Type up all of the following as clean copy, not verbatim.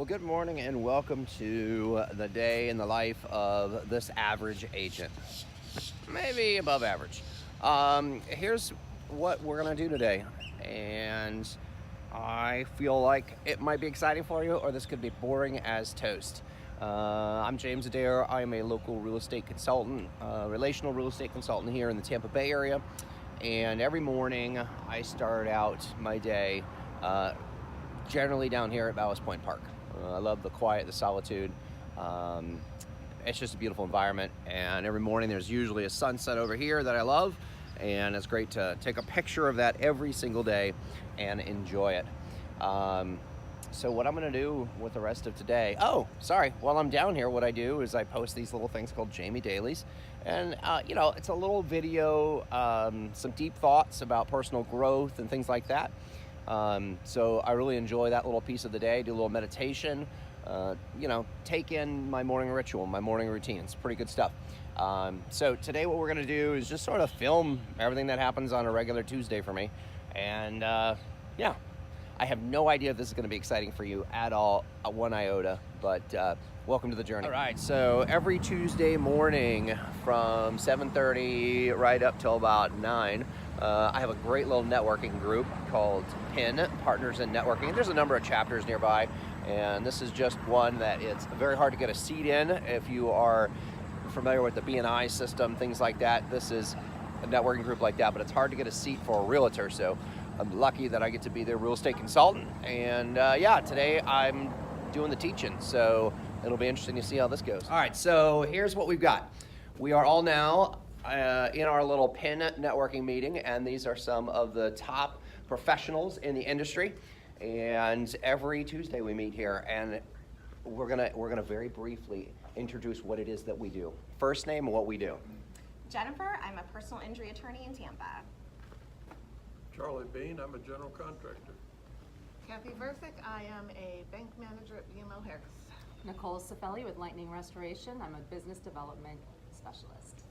Well, good morning and welcome to the day in the life of this average agent. Maybe above average. Here's what we're going to do today. And I feel like it might be exciting for you, or this could be boring as toast. I'm James Adair. I am a local real estate consultant, relational real estate consultant here in the Tampa Bay area. And every morning I start out my day generally down here at Ballast Point Park. I love the quiet, the solitude. It's just a beautiful environment, and every morning there's usually a sunset over here that I love, and it's great to take a picture of that every single day and enjoy it. So what I'm gonna do with the rest of today, while I'm down here, what I do is I post these little things called Jamie Dailies, and it's a little video, some deep thoughts about personal growth and things like that. So I really enjoy that little piece of the day, do a little meditation, take in my morning ritual, my morning routine. It's pretty good stuff. So today what we're going to do is just sort of film everything that happens on a regular Tuesday for me. And I have no idea if this is going to be exciting for you at all, one iota, but welcome to the journey. All right, so every Tuesday morning from 7:30 right up till about 9, I have a great little networking group called PIN, Partners in Networking. There's a number of chapters nearby, and this is just one that it's very hard to get a seat in if you are familiar with the B&I system, things like that. This is a networking group like that, but it's hard to get a seat for a realtor, so I'm lucky that I get to be their real estate consultant. And today I'm doing the teaching, so it'll be interesting to see how this goes. All right, so here's what we've got. We are all now in our little PIN networking meeting, and these are some of the top professionals in the industry. And every Tuesday we meet here, and we're gonna very briefly introduce what it is that we do. First name and what we do. Jennifer, I'm a personal injury attorney in Tampa. Charlie Bean, I'm a general contractor. Kathy Versick, I am a bank manager at BMO Harris. Nicole Cifelli with Lightning Restoration. I'm a business development specialist.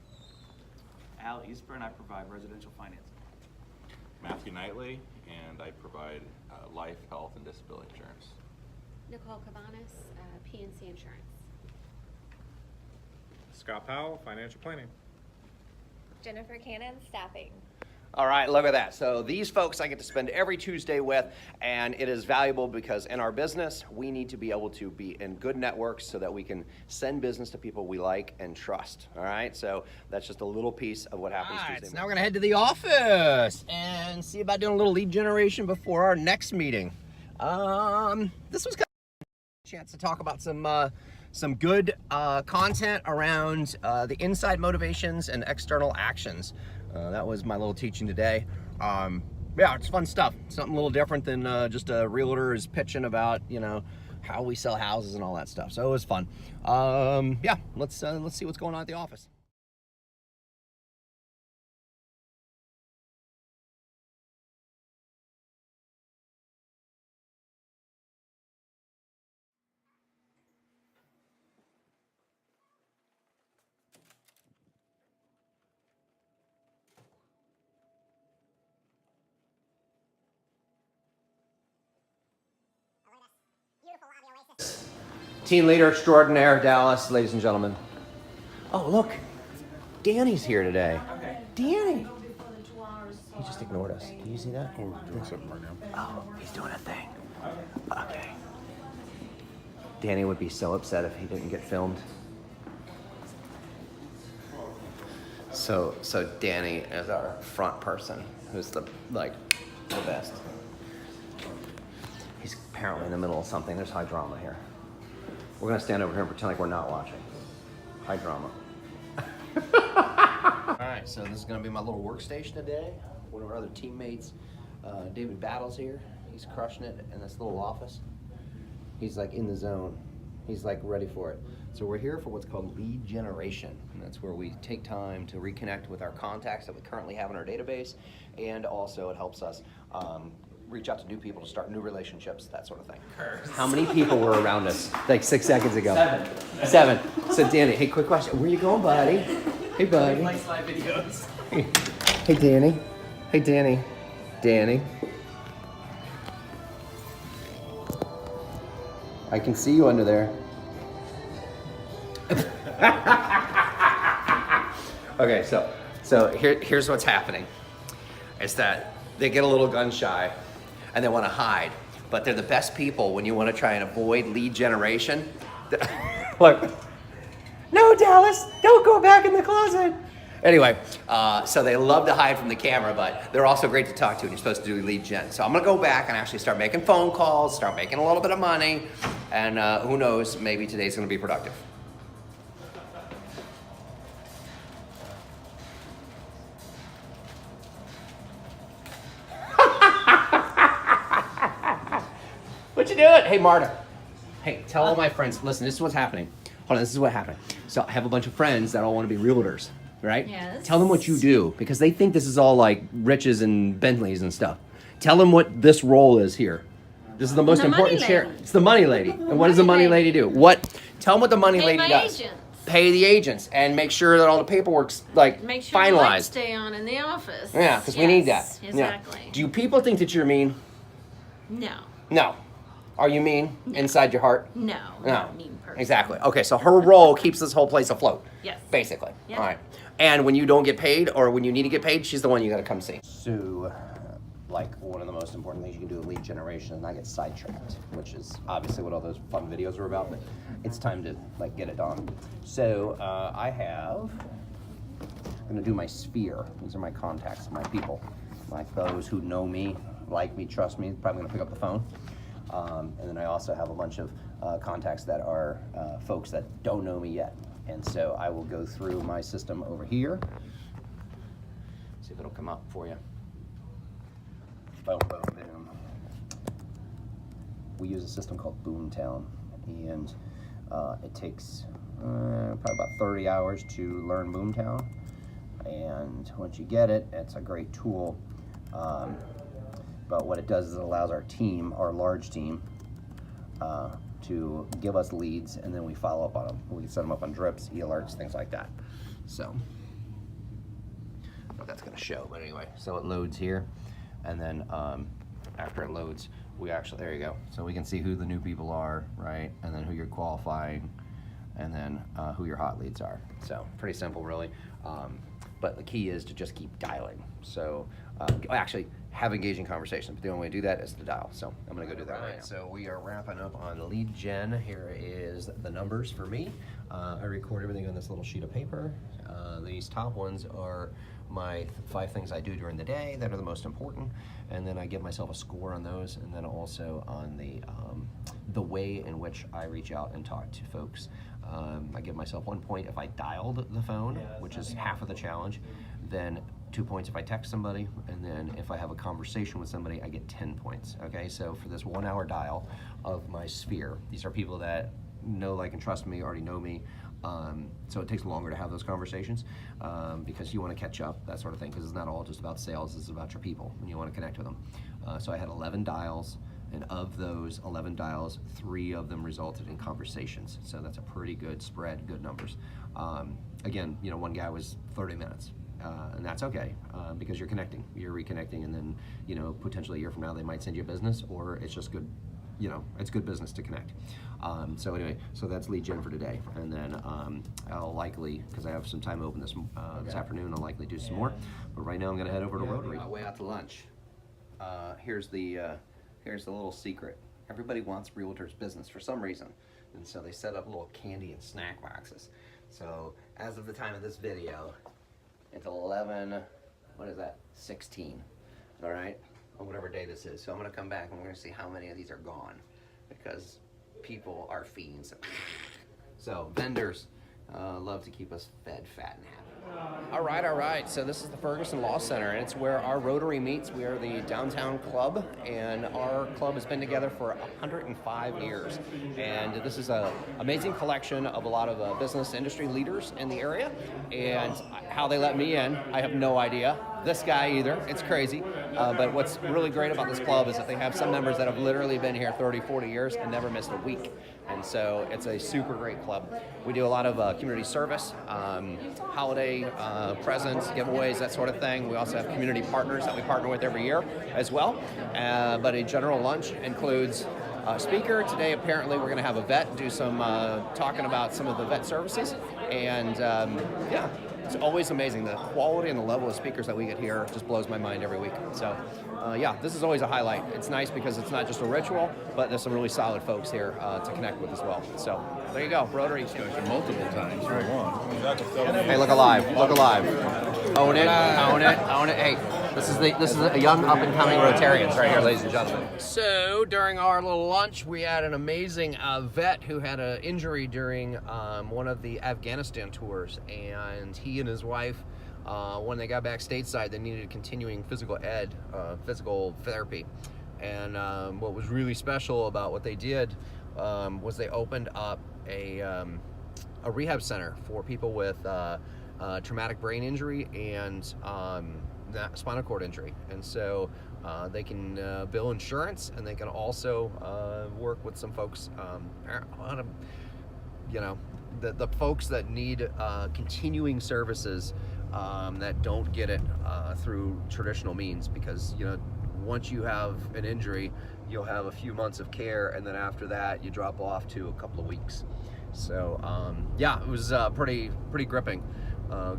Al Eastburn, I provide residential financing. Matthew Knightley, and I provide life, health, and disability insurance. Nicole Cabanas, PNC Insurance. Scott Powell, financial planning. Jennifer Cannon, staffing. All right, look at that. So these folks I get to spend every Tuesday with, and it is valuable because in our business, we need to be able to be in good networks so that we can send business to people we like and trust. All right, so that's just a little piece of what happens Tuesday. So now we're gonna head to the office and see about doing a little lead generation before our next meeting. This was kind of a chance to talk about some good content around the inside motivations and external actions. That was my little teaching today. It's fun stuff. Something a little different than just a realtor is pitching about, how we sell houses and all that stuff. So it was fun. Let's see what's going on at the office. Team leader extraordinaire, Dallas, ladies and gentlemen. Oh, look, Danny's here today. Okay. Danny. He just ignored us. Do you see that? Oh, we're doing something right now. Oh, he's doing a thing. Okay. Danny would be so upset if he didn't get filmed. So Danny is our front person, who's the best. He's apparently in the middle of something. There's high drama here. We're gonna stand over here and pretend like we're not watching. High drama. All right, so this is gonna be my little workstation today. One of our other teammates, David Battle's here. He's crushing it in this little office. He's like in the zone. He's like ready for it. So we're here for what's called lead generation. And that's where we take time to reconnect with our contacts that we currently have in our database. And also it helps us reach out to new people to start new relationships, that sort of thing. How many people were around us like 6 seconds ago? 7. So Danny, hey, quick question. Where you going, buddy? Hey, buddy. Likes live videos. Hey, Danny. Hey, Danny. Danny. I can see you under there. Okay, so here's what's happening. It's that they get a little gun shy and they want to hide, but they're the best people when you want to try and avoid lead generation. Look, no, Dallas, don't go back in the closet. Anyway, so they love to hide from the camera, but they're also great to talk to, and you're supposed to do lead gen. So I'm gonna go back and actually start making phone calls, start making a little bit of money, and who knows, maybe today's gonna be productive. What you doing? Hey, Marta. Hey, tell all my friends, listen, this is what's happening. Hold on, this is what happened. So I have a bunch of friends that all want to be realtors, right? Yes. Tell them what you do, because they think this is all like riches and Bentleys and stuff. Tell them what this role is here. This is the most important chair. It's the money lady. And what does the money lady do? Tell them what the money lady does. Pay the agents and make sure that all the paperwork's like Make sure the finalized. lights stay on in the office. Yeah, because we need that. Exactly. Yeah. Do people think that you're mean? No. No. Are you mean inside your heart? No. Not a mean person. Exactly. Okay, so her role keeps this whole place afloat. Yes. Basically. Yeah. All right. And when you don't get paid or when you need to get paid, she's the one you got to come see. So, like, one of the most important things you can do in lead generation is not get sidetracked, which is obviously what all those fun videos are about, but it's time to, like, get it done. So, I'm going to do my sphere. These are my contacts, my people. Like those who know me, like me, trust me, probably going to pick up the phone. And then I also have a bunch of contacts that are folks that don't know me yet. And so I will go through my system over here. See if it'll come up for you. Boom, boom, boom. We use a system called Boomtown. And it takes probably about 30 hours to learn Boomtown. And once you get it, it's a great tool. But what it does is it allows our team, our large team, to give us leads, and then we follow up on them. We set them up on drips, e-alerts, things like that. So, I don't know if that's going to show, but anyway. So it loads here, and then after it loads, we actually, there you go. So we can see who the new people are, right? And then who you're qualifying, and then who your hot leads are. So pretty simple, really. But the key is to just keep dialing. So actually have engaging conversations, but the only way to do that is to dial. So I'm gonna go do that right now. So we are wrapping up on lead gen. Here is the numbers for me. I record everything on this little sheet of paper. These top ones are my 5 things I do during the day that are the most important, and then I give myself a score on those, and then also on the way in which I reach out and talk to folks. I give myself 1 point if I dialed the phone, which is half of the challenge, then 2 points if I text somebody, and then if I have a conversation with somebody, I get 10 points, okay? So for this 1 hour dial of my sphere, these are people that know, like, and trust me, already know me, so it takes longer to have those conversations because you want to catch up, that sort of thing, because it's not all just about sales, it's about your people, and you want to connect with them. So I had 11 dials, and of those 11 dials, 3 of them resulted in conversations. So that's a pretty good spread, good numbers. Again, you know, one guy was 30 minutes. And that's okay because you're connecting, you're reconnecting, and then, you know, potentially a year from now they might send you a business, or it's just good, you know, it's good business to connect. So anyway, so that's lead gen for today, and then I'll likely, because I have some time open this afternoon, I'll likely do some more. But right now I'm going to head over to Rotary. On my way out to lunch, here's the little secret. Everybody wants realtors business for some reason, and so they set up little candy and snack boxes. So as of the time of this video, it's 11, what is that, 16, all right, on whatever day this is. So I'm gonna come back and we're gonna see how many of these are gone, because people are fiends. So vendors love to keep us fed, fat, and happy. All right, so this is the Ferguson Law Center, and it's where our Rotary meets. We are the downtown club, and our club has been together for 105 years. And this is an amazing collection of a lot of business industry leaders in the area. And how they let me in, I have no idea. This guy either, it's crazy. But what's really great about this club is that they have some members that have literally been here 30, 40 years and never missed a week. And so it's a super great club. We do a lot of community service, holiday presents, giveaways, that sort of thing. We also have community partners that we partner with every year as well. But a general lunch includes speaker. Today, apparently, we're going to have a vet do some talking about some of the vet services. And yeah, it's always amazing. The quality and the level of speakers that we get here just blows my mind every week. So yeah, this is always a highlight. It's nice because it's not just a ritual, but there's some really solid folks here to connect with as well. So there you go, Rotary. Multiple times for one. Hey, look alive, look alive. Own it, own it, own it. Hey, this is a young up and coming Rotarians right here, ladies and gentlemen. So during our little lunch, we had an amazing vet who had an injury during one of the Afghanistan tours, and he and his wife, when they got back stateside, they needed continuing physical therapy. And what was really special about what they did was they opened up a rehab center for people with traumatic brain injury and spinal cord injury. And so they can bill insurance, and they can also work with some folks, the folks that need continuing services that don't get it through traditional means, because once you have an injury, you'll have a few months of care, and then after that you drop off to a couple of weeks. So yeah, it was pretty gripping.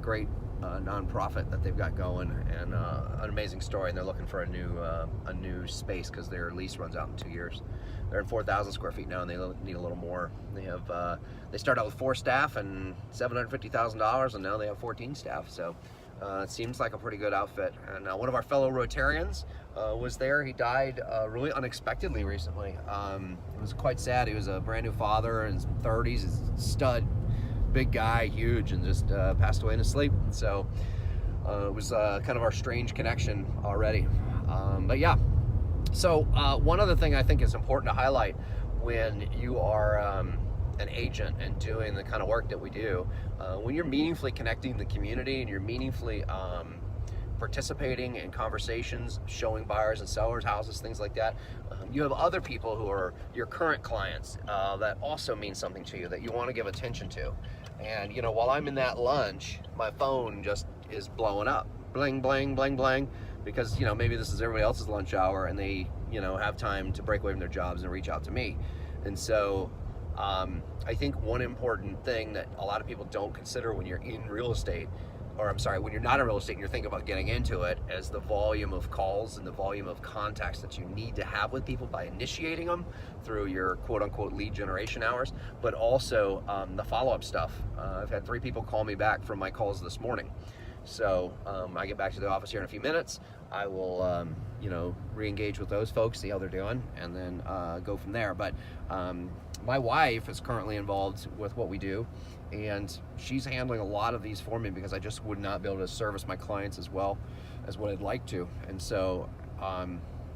Great nonprofit that they've got going, and an amazing story. And they're looking for a new space because their lease runs out in 2 years. They're at 4,000 square feet now, and they need a little more. They start out with 4 staff and $750,000, and now they have 14 staff. So it seems like a pretty good outfit. And one of our fellow Rotarians was there. He died really unexpectedly recently. It was quite sad. He was a brand new father in his 30s, he's a stud, big guy, huge, and just passed away in his sleep. So it was kind of our strange connection already. But yeah, so one other thing I think is important to highlight when you are an agent and doing the kind of work that we do, when you're meaningfully connecting the community and you're meaningfully participating in conversations, showing buyers and sellers houses, things like that, you have other people who are your current clients that also mean something to you that you want to give attention to. And while I'm in that lunch, my phone just is blowing up, bling, bling, bling, bling, because maybe this is everybody else's lunch hour, and they have time to break away from their jobs and reach out to me. And so I think one important thing that a lot of people don't consider when you're in real estate, or I'm sorry, when you're not in real estate and you're thinking about getting into it, is the volume of calls and the volume of contacts that you need to have with people by initiating them through your quote-unquote lead generation hours, but also the follow-up stuff. I've had 3 people call me back from my calls this morning. So I get back to the office here in a few minutes. I will, re-engage with those folks, see how they're doing, and then go from there. But my wife is currently involved with what we do, and she's handling a lot of these for me because I just would not be able to service my clients as well as what I'd like to. And so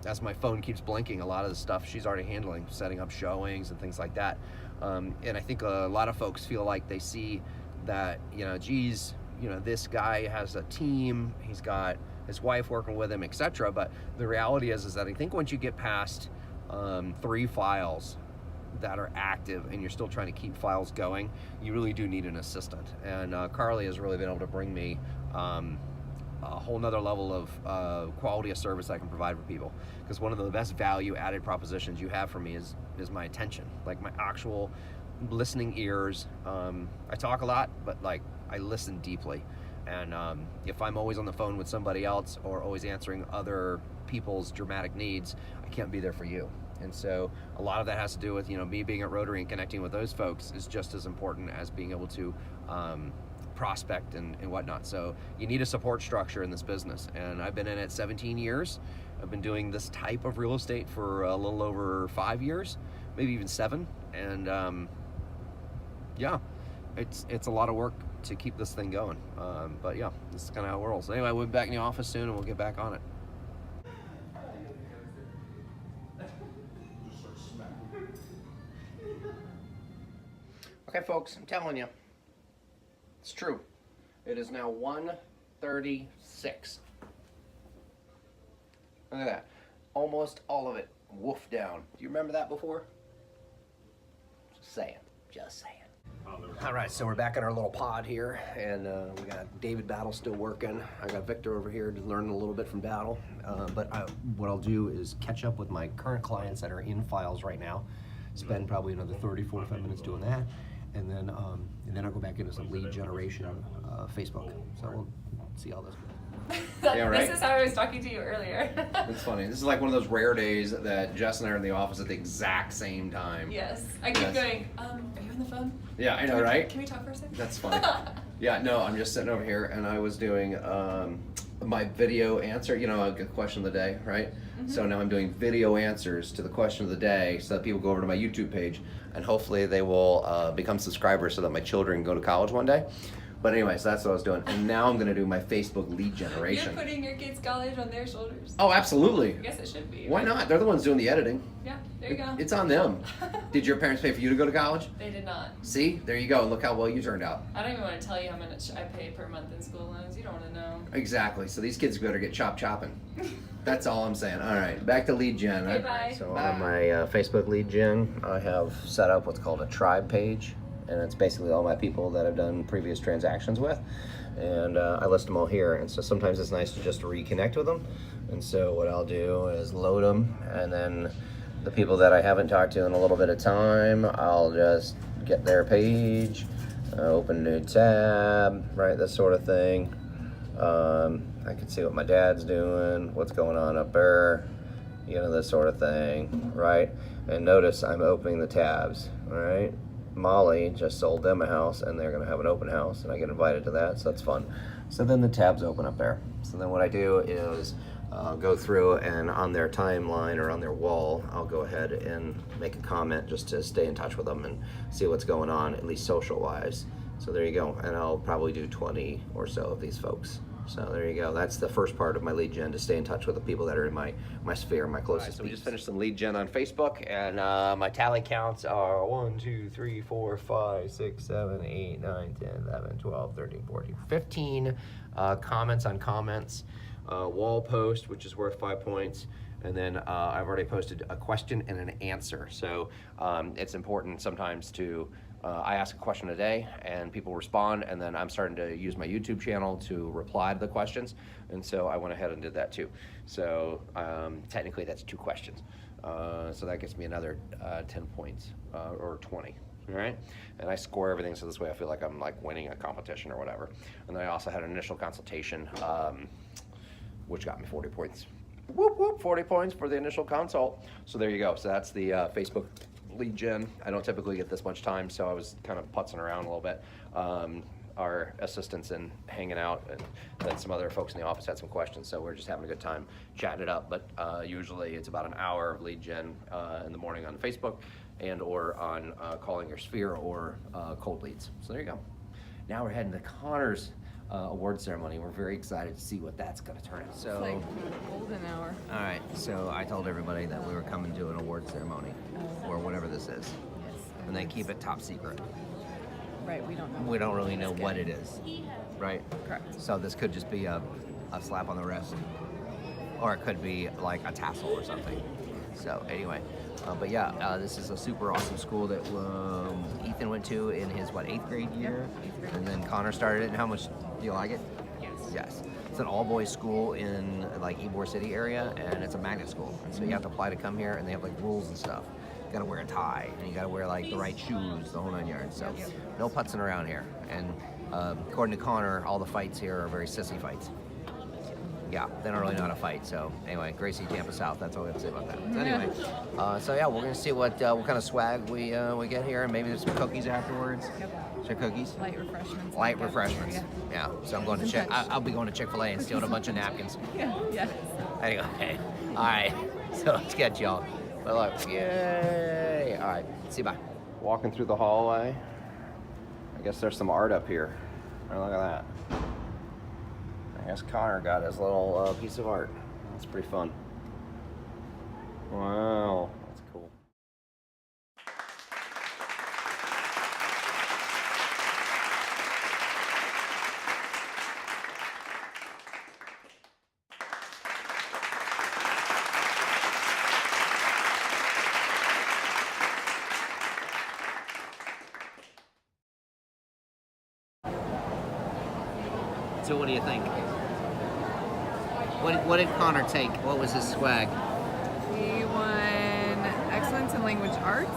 as my phone keeps blinking, a lot of the stuff she's already handling, setting up showings and things like that. And I think a lot of folks feel like they see that, geez, this guy has a team, he's got his wife working with him, etc. But the reality is that I think once you get past 3 files that are active and you're still trying to keep files going, you really do need an assistant. And Carly has really been able to bring me a whole nother level of quality of service I can provide for people. Because one of the best value added propositions you have for me is my attention, like my actual listening ears. I talk a lot, but I listen deeply. And if I'm always on the phone with somebody else or always answering other people's dramatic needs, I can't be there for you. And so a lot of that has to do with me being at Rotary and connecting with those folks is just as important as being able to prospect and whatnot. So you need a support structure in this business, and I've been in it 17 years. I've been doing this type of real estate for a little over 5 years, maybe even 7. And yeah, it's a lot of work to keep this thing going. But yeah, this is kind of how it rolls. Anyway, we'll be back in the office soon, and we'll get back on it. Okay, folks, I'm telling you, it's true. It is now 1:36. Look at that. Almost all of it woofed down. Do you remember that before? Just saying. Just saying. All right, so we're back in our little pod here, and we got David Battle still working. I got Victor over here learning a little bit from Battle. What I'll do is catch up with my current clients that are in files right now, spend probably another 30, 45 minutes doing that, and then I'll go back into some lead generation Facebook. So we'll see how this goes. Yeah, right? This is how I was talking to you earlier. It's funny. This is like one of those rare days that Jess and I are in the office at the exact same time. Yes. I keep going, are you on the phone? Yeah, I know, right? Can we talk for a second? That's funny. Yeah, no, I'm just sitting over here and I was doing my video answer, a good question of the day, right? Mm-hmm. So now I'm doing video answers to the question of the day so that people go over to my YouTube page and hopefully they will become subscribers so that my children can go to college one day. But anyways, that's what I was doing. And now I'm going to do my Facebook lead generation. You're putting your kids' college on their shoulders. Oh, absolutely. I guess it should be. Why not? They're the ones doing the editing. Yeah, there you go. It's on them. Did your parents pay for you to go to college? They did not. See? There you go. Look how well you turned out. I don't even want to tell you how much I pay per month in school loans. You don't want to know. Exactly. So these kids better get chopping. That's all I'm saying. All right, back to lead gen. Okay, bye. So Bye. on my Facebook lead gen, I have set up what's called a tribe page, and it's basically all my people that I've done previous transactions with, and I list them all here. And so sometimes it's nice to just reconnect with them. And so what I'll do is load them, and then the people that I haven't talked to in a little bit of time, I'll just get their page, open a new tab, right? This sort of thing. I can see what my dad's doing, what's going on up there, this sort of thing, right? And notice I'm opening the tabs, all right? Molly just sold them a house and they're gonna have an open house and I get invited to that, so that's fun. So then the tabs open up there. So then what I do is go through and on their timeline or on their wall, I'll go ahead and make a comment just to stay in touch with them and see what's going on, at least social wise. So there you go, and I'll probably do 20 or so of these folks. So there you go. That's the first part of my lead gen, to stay in touch with the people that are in my sphere, my closest. Right, so we just finished some lead gen on Facebook, and my tally counts are 1, 2, 3, 4, 5, 6, 7, 8, 9, 10, 11, 12, 13, 14, 15 comments on comments, wall post, which is worth 5 points. And then I've already posted a question and an answer. So it's important sometimes to I ask a question a day and people respond, and then I'm starting to use my YouTube channel to reply to the questions, and so I went ahead and did that too. So technically that's 2 questions, so that gets me another 10 points or 20. All right, and I score everything so this way I feel like I'm like winning a competition or whatever. And then I also had an initial consultation, which got me 40 points. Whoop whoop, 40 points for the initial consult. So there you go. So that's the Facebook lead gen. I don't typically get this much time, so I was kind of putzing around a little bit. Our assistants and hanging out, and then some other folks in the office had some questions, so we're just having a good time chatting it up. But usually it's about an hour of lead gen in the morning on Facebook and or on calling your sphere or cold leads. So there you go. Now we're heading to Connor's award ceremony. We're very excited to see what that's going to turn into. So, It's like golden hour. all right, so I told everybody that we were coming to an award ceremony or whatever this is, Yes. and they keep it top secret. Right, we don't know. We don't really know what it is, right? Correct. So this could just be a slap on the wrist, or it could be like a tassel or something. So anyway, but yeah, this is a super awesome school that Ethan went to in his 8th grade year, and then Connor started it. And how much do you like it? Yes. Yes. It's an all-boys school in like Ybor City area, and it's a magnet school. And so you have to apply to come here, and they have like rules and stuff. You gotta wear a tie, and you gotta wear like the right shoes, the whole 9 yards. So no putzing around here. And according to Connor, all the fights here are very sissy fights. Yeah, they don't really know how to fight. So anyway, Gracie, Tampa South. That's all I have to say about that. So anyway, so yeah, we're gonna see what kind of swag we get here, and maybe there's some cookies afterwards. Is there cookies? Light refreshments. Light refreshments. Yeah. So I'm going to check. I'll be going to Chick-fil-A and stealing a bunch of napkins. Yeah. Anyway, all right. So let's get y'all. But look, yay! All right. See you. Bye. Walking through the hallway. I guess there's some art up here. Oh, look at that. I guess Connor got his little piece of art. That's pretty fun. Wow. So what do you think? What did Connor take? What was his swag? He won Excellence in Language Arts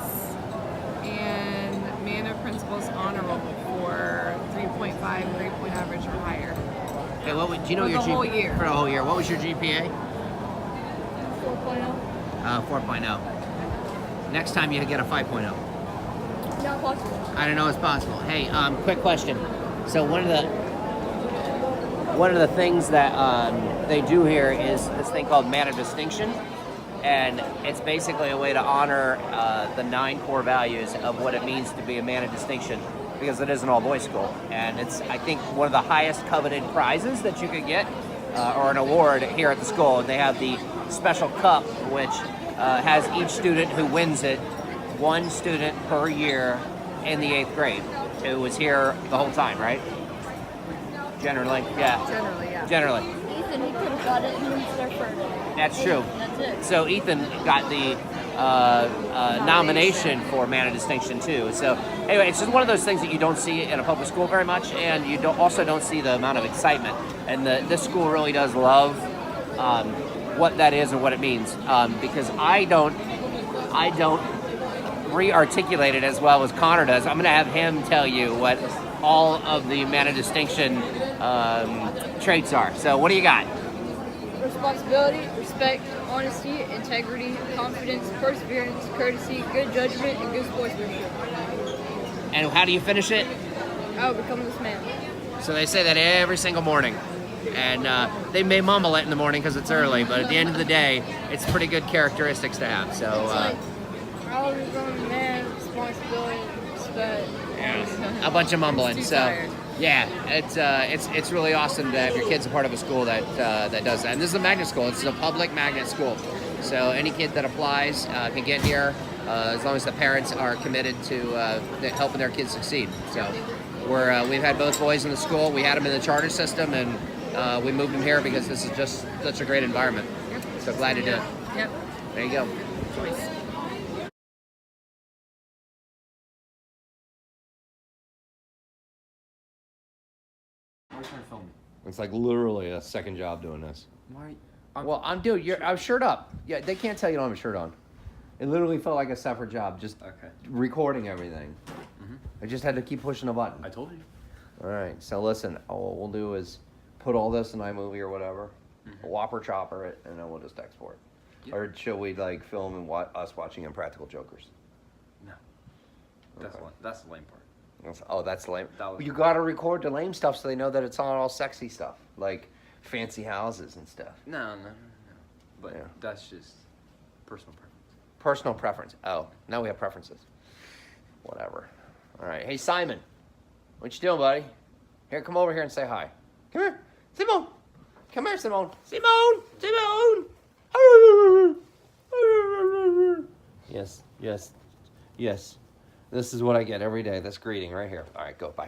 and Man of Principles Honor Roll for 3.5 grade-point average or higher. Okay, do you know For your the whole year. For the whole year. What was your GPA? 4.0. 4.0. Next time you get a 5.0. Not possible. I don't know it's possible. Hey, quick question. So one of the things that they do here is this thing called Man of Distinction, and it's basically a way to honor the 9 core values of what it means to be a man of distinction, because it is an all-boys school, and it's, I think, one of the highest coveted prizes that you could get, or an award here at the school. And they have the special cup, which has each student who wins it, one student per year in the 8th grade who was here the whole time, right? Generally, yeah. Generally, yeah. Generally. Ethan, he could have got it. He was there first. That's true. That's it. So Ethan got the nomination for Man of Distinction too. So anyway, it's just one of those things that you don't see in a public school very much, and you also don't see the amount of excitement. And this school really does love what that is and what it means, because I don't re-articulate it as well as Connor does. I'm going to have him tell you what all of the Man of Distinction traits are. So what do you got? Responsibility, respect, honesty, integrity, confidence, perseverance, courtesy, good judgment, and good sportsmanship. And how do you finish it? I will become this man. So they say that every single morning. And they may mumble it in the morning because it's early, but at the end of the day, it's pretty good characteristics to have. So I will become a man, responsibility, respect. yeah, a bunch of mumbling. Too So tired. yeah, it's really awesome to have your kids a part of a school that does that. And this is a magnet school. This is a public magnet school. So any kid that applies can get here as long as the parents are committed to helping their kids succeed. So we've had both boys in the school. We had them in the charter system, and we moved them here because this is just such a great environment. Yep. So glad to do it. Yep. There you go. Choice. It's like literally a second job doing this. Why? Well, I'm shirt up. Yeah, they can't tell you don't have a shirt on. It literally felt like a separate job, just Okay. recording everything. I just had to keep pushing a button. I told you. All right, so listen, what we'll do is put all this in iMovie or whatever, Whopper chopper it, and then we'll just export. Yep. Or should we like film and us watching Impractical Jokers? No. Okay. That's the lame part. That's lame. That was- You gotta record the lame stuff so they know that it's not all sexy stuff, like fancy houses and stuff. No. But Yeah. that's just personal preference. Personal preference. Oh, now we have preferences. Whatever. All right. Hey, Simon. What you doing, buddy? Here, come over here and say hi. Come here. Simone. Come here, Simone. Simone. Simone. Yes. This is what I get every day. This greeting right here. All right, go. Bye.